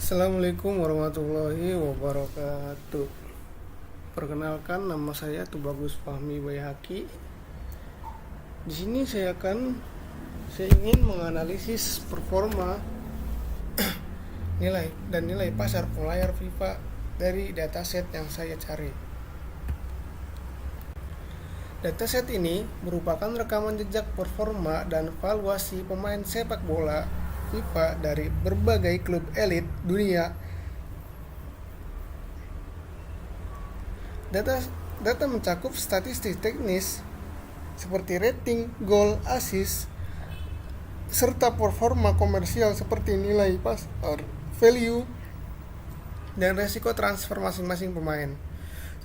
Assalamualaikum warahmatullahi wabarakatuh. Perkenalkan, nama saya Tubagus Fahmi Bayhaqi. Di sini saya ingin menganalisis performa nilai pasar player FIFA dari dataset yang saya cari. Dataset ini merupakan rekaman jejak performa dan valuasi pemain sepak bola FIFA dari berbagai klub elit dunia. Data mencakup statistik teknis seperti rating, gol, assist, serta performa komersial seperti nilai pasar, value, dan resiko transfer masing-masing pemain.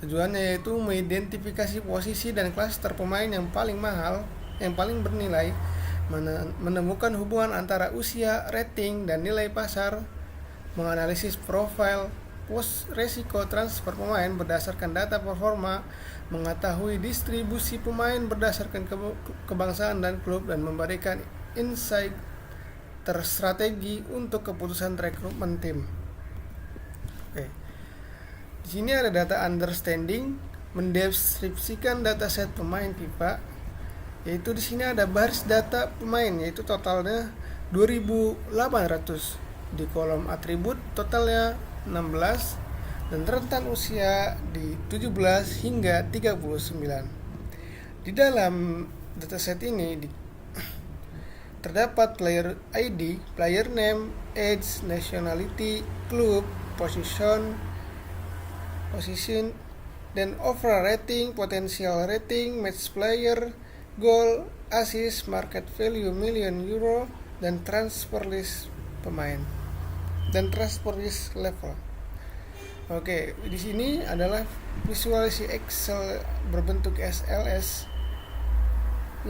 Tujuannya yaitu mengidentifikasi posisi dan klaster pemain yang paling mahal, yang paling bernilai, menemukan hubungan antara usia, rating, dan nilai pasar, menganalisis profil resiko transfer pemain berdasarkan data performa, mengetahui distribusi pemain berdasarkan kebangsaan dan klub, dan memberikan insight terstrategi untuk keputusan rekrutmen tim. Oke. Di sini ada data understanding, mendeskripsikan dataset pemain FIFA, yaitu di sini ada baris data pemain, yaitu totalnya 2.800. Di kolom atribut totalnya 16 dan rentan usia di 17 hingga 39. Di dalam dataset ini terdapat player ID, player name, age, nationality, club, position, dan overall rating, potential rating, match player, goal, assist, market value million euro, dan transfer list pemain dan transfer list level. Oke, di sini adalah visualisasi Excel berbentuk SLS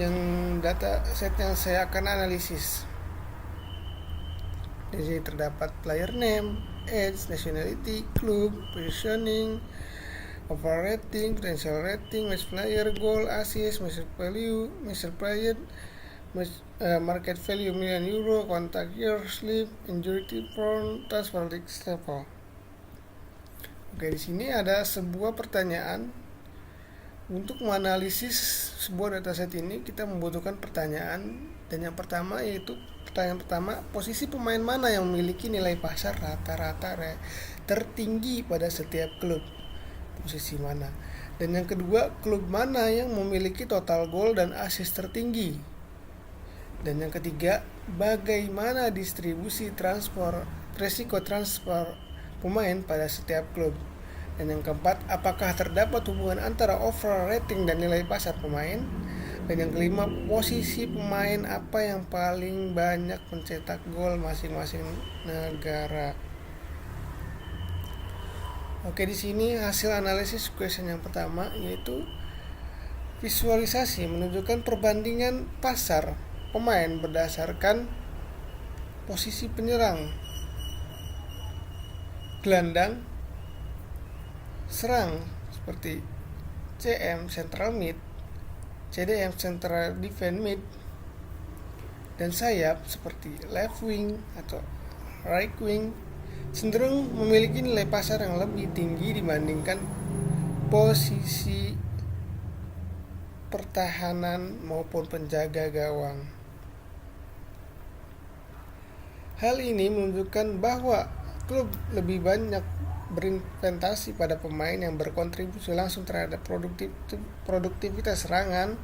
yang data set yang saya akan analisis. Di sini terdapat player name, age, nationality, club, positioning, overall rating, potential rating, match player, goal, assist, match value, match player, market value million euro, contact year, slip, injury prone, transfer risk level. Oke, di sini ada sebuah pertanyaan. Untuk menganalisis sebuah dataset ini kita membutuhkan pertanyaan, dan yang pertama yaitu pertanyaan pertama, posisi pemain mana yang memiliki nilai pasar rata-rata tertinggi pada setiap klub? Posisi mana? Dan yang kedua, klub mana yang memiliki total gol dan assist tertinggi? Dan yang ketiga, bagaimana distribusi resiko transfer pemain pada setiap klub? Dan yang keempat, apakah terdapat hubungan antara overall rating dan nilai pasar pemain? Dan yang kelima, posisi pemain apa yang paling banyak mencetak gol masing-masing negara? Oke, di sini hasil analisis question yang pertama yaitu visualisasi menunjukkan perbandingan pasar pemain berdasarkan posisi penyerang, gelandang, serang seperti CM central mid, CDM central defense mid, dan sayap seperti left wing atau right wing cenderung memiliki nilai pasar yang lebih tinggi dibandingkan posisi pertahanan maupun penjaga gawang. Hal ini menunjukkan bahwa klub lebih banyak berinvestasi pada pemain yang berkontribusi langsung terhadap produktivitas serangan,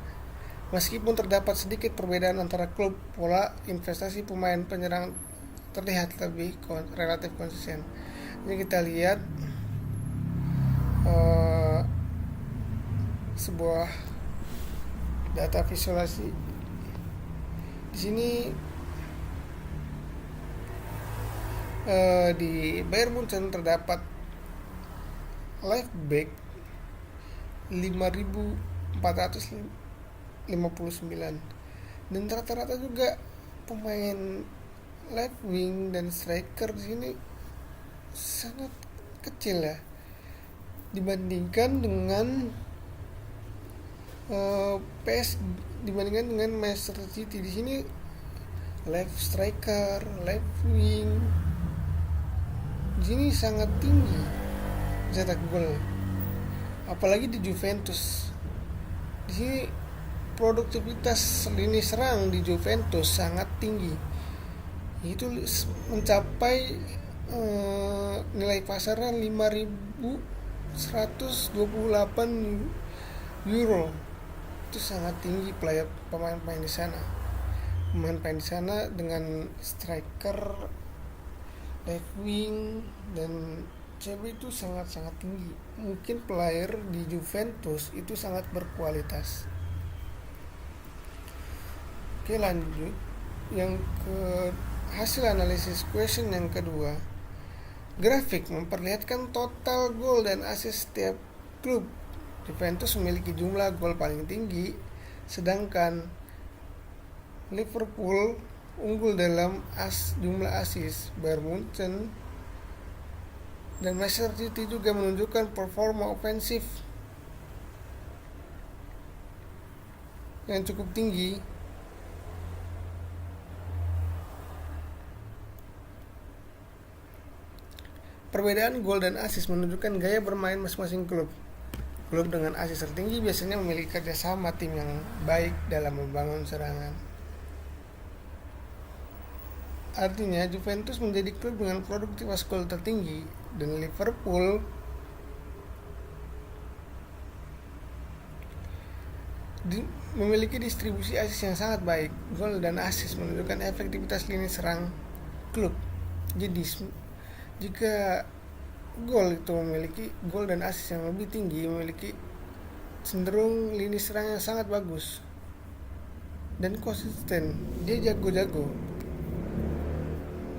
meskipun terdapat sedikit perbedaan antara klub. Pola investasi pemain penyerang terlihat lebih relatif konsisten. Ini kita lihat sebuah data visualisasi. Di sini di Bayern Munchen terdapat left back 5.459, dan rata-rata juga pemain left wing dan striker di sini sangat kecil ya dibandingkan dengan dibandingkan dengan Manchester City. Di sini left striker, left wing, di sini sangat tinggi cetak gol, apalagi di Juventus. Di sini produktivitas lini serang di Juventus sangat tinggi, itu mencapai nilai pasarnya 5.128 euro. Itu sangat tinggi pemain-pemain di sana. Pemain-pemain di sana dengan striker, left wing dan CB itu sangat-sangat tinggi. Mungkin player di Juventus itu sangat berkualitas. Oke, lanjut. Yang ke hasil analisis question yang kedua. Grafik memperlihatkan total gol dan assist setiap klub. Juventus memiliki jumlah gol paling tinggi, sedangkan Liverpool unggul dalam jumlah assist. Bayern Munchen dan Manchester City juga menunjukkan performa ofensif yang cukup tinggi. Perbedaan gol dan assist menunjukkan gaya bermain masing-masing klub. Klub dengan assist tertinggi biasanya memiliki kerjasama tim yang baik dalam membangun serangan. Artinya Juventus menjadi klub dengan produktivitas gol tertinggi dan Liverpool memiliki distribusi assist yang sangat baik. Gol dan assist menunjukkan efektivitas lini serang klub. Jadi jika gol itu memiliki gol dan assist yang lebih tinggi, memiliki cenderung lini serang yang sangat bagus dan konsisten, dia jago-jago.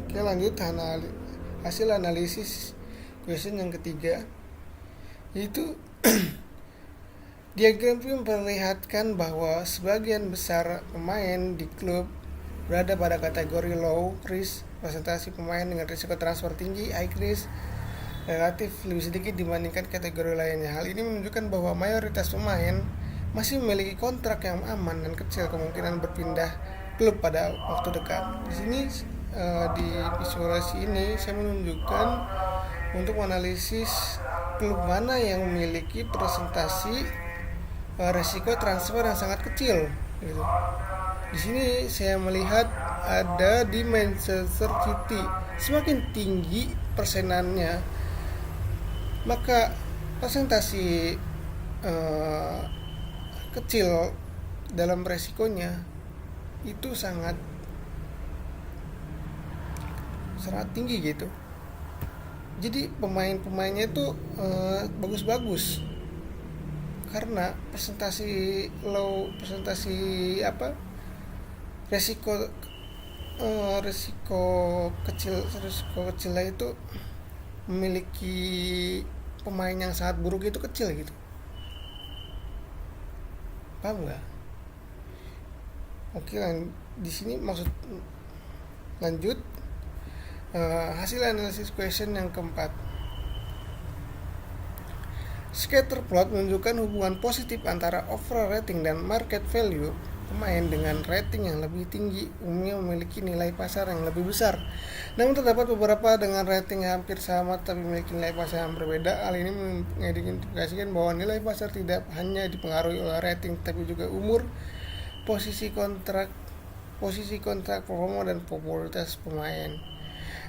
Oke, lanjut hasil analisis question yang ketiga, yaitu diagram memperlihatkan bahwa sebagian besar pemain di klub berada pada kategori low risk. Presentasi pemain dengan risiko transfer tinggi, high risk, relatif lebih sedikit dibandingkan kategori lainnya. Hal ini menunjukkan bahwa mayoritas pemain masih memiliki kontrak yang aman dan kecil kemungkinan berpindah klub pada waktu dekat. Di sini di visualisasi ini saya menunjukkan untuk menganalisis klub mana yang memiliki presentasi risiko transfer yang sangat kecil gitu. Di sini saya melihat ada di Manchester City. Semakin tinggi persenannya, maka presentasi kecil dalam resikonya itu sangat tinggi gitu. Jadi pemain-pemainnya itu bagus-bagus karena presentasi resiko kecilnya itu memiliki pemain yang sangat buruk itu kecil gitu. Paham nggak? Oke, di sini lanjut hasil analisis question yang keempat. Scatter plot menunjukkan hubungan positif antara overall rating dan market value. Pemain dengan rating yang lebih tinggi umumnya memiliki nilai pasar yang lebih besar. Namun terdapat beberapa dengan rating hampir sama tapi memiliki nilai pasar yang berbeda. Hal ini mengindikasikan bahwa nilai pasar tidak hanya dipengaruhi oleh rating tapi juga umur, posisi kontrak, performa dan popularitas pemain.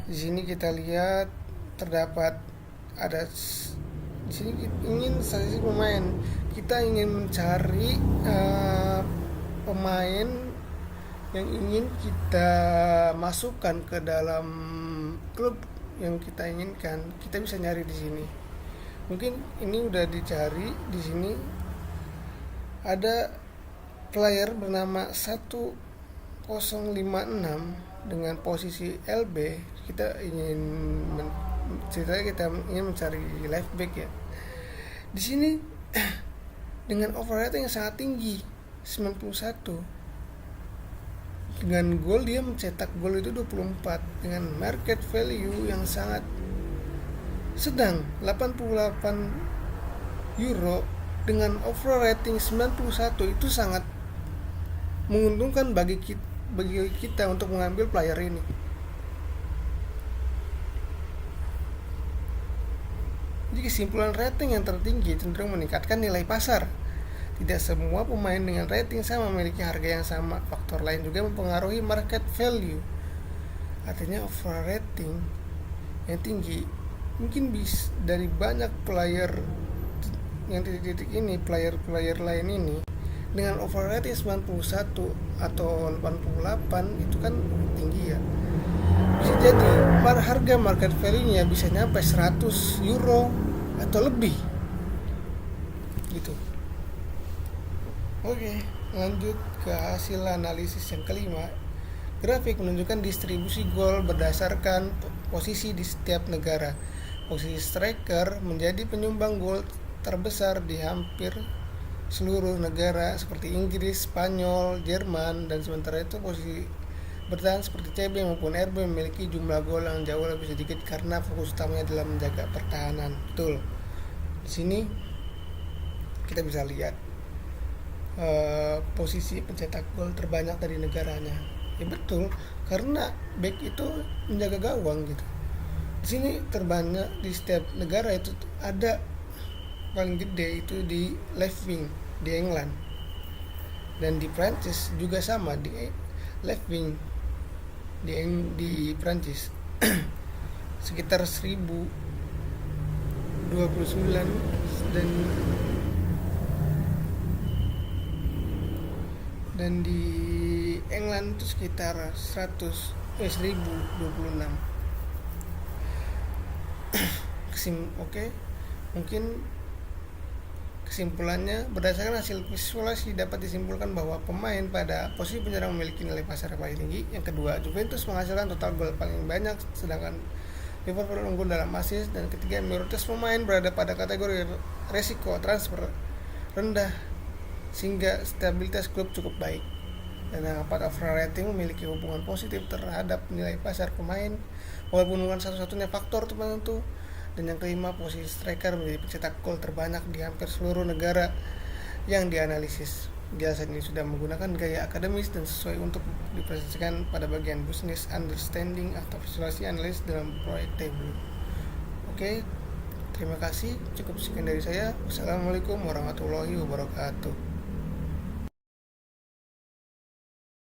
Di sini kita lihat terdapat di sini ingin statistik pemain. Kita ingin mencari pemain yang ingin kita masukkan ke dalam klub yang kita inginkan. Kita bisa nyari di sini. Mungkin ini udah dicari. Di sini ada player bernama 1056 dengan posisi LB. Kita ingin mencari left back ya. Di sini dengan overrating yang sangat tinggi 91. Dengan gol dia mencetak gol itu 24 dengan market value yang sangat sedang 88 euro dengan overall rating 91. Itu sangat menguntungkan bagi kita untuk mengambil player ini. Jadi kesimpulan, rating yang tertinggi cenderung meningkatkan nilai pasar. Tidak semua pemain dengan rating sama memiliki harga yang sama. Faktor lain juga mempengaruhi market value. Artinya overall rating yang tinggi mungkin bisa dari banyak player yang titik-titik ini, player lain ini dengan overall rating 91 atau 88 itu kan tinggi ya. Bisa jadi harga market value-nya bisa nyampe 100 euro atau lebih gitu. Oke, lanjut ke hasil analisis yang kelima. Grafik menunjukkan distribusi gol berdasarkan posisi di setiap negara. Posisi striker menjadi penyumbang gol terbesar di hampir seluruh negara seperti Inggris, Spanyol, Jerman, dan sementara itu posisi bertahan seperti CB maupun RB memiliki jumlah gol yang jauh lebih sedikit karena fokus utamanya adalah menjaga pertahanan. Betul. Di sini kita bisa lihat posisi pencetak gol terbanyak dari negaranya. Ya betul, karena back itu menjaga gawang gitu. Di sini terbanyak di setiap negara itu ada paling gede itu di left wing di England, dan di Prancis juga sama di left wing di Prancis sekitar 1029, dan di England itu sekitar 1026. Oke, mungkin kesimpulannya, berdasarkan hasil visualisasi dapat disimpulkan bahwa pemain pada posisi penyerang memiliki nilai pasar paling tinggi. Yang kedua, Juventus menghasilkan total gol paling banyak, sedangkan Liverpool unggul dalam assist. Dan ketiga, mayoritas pemain berada pada kategori resiko transfer rendah sehingga stabilitas klub cukup baik. Dan yang keempat, overall rating memiliki hubungan positif terhadap nilai pasar pemain walaupun bukan satu-satunya faktor penentu. Dan yang kelima, posisi striker menjadi pencetak gol terbanyak di hampir seluruh negara yang dianalisis. Penjelasan ini sudah menggunakan gaya akademis dan sesuai untuk dipresentasikan pada bagian business understanding atau visualisasi analis dalam proyek table. Oke, terima kasih. Cukup sekian dari saya. Wassalamualaikum warahmatullahi wabarakatuh.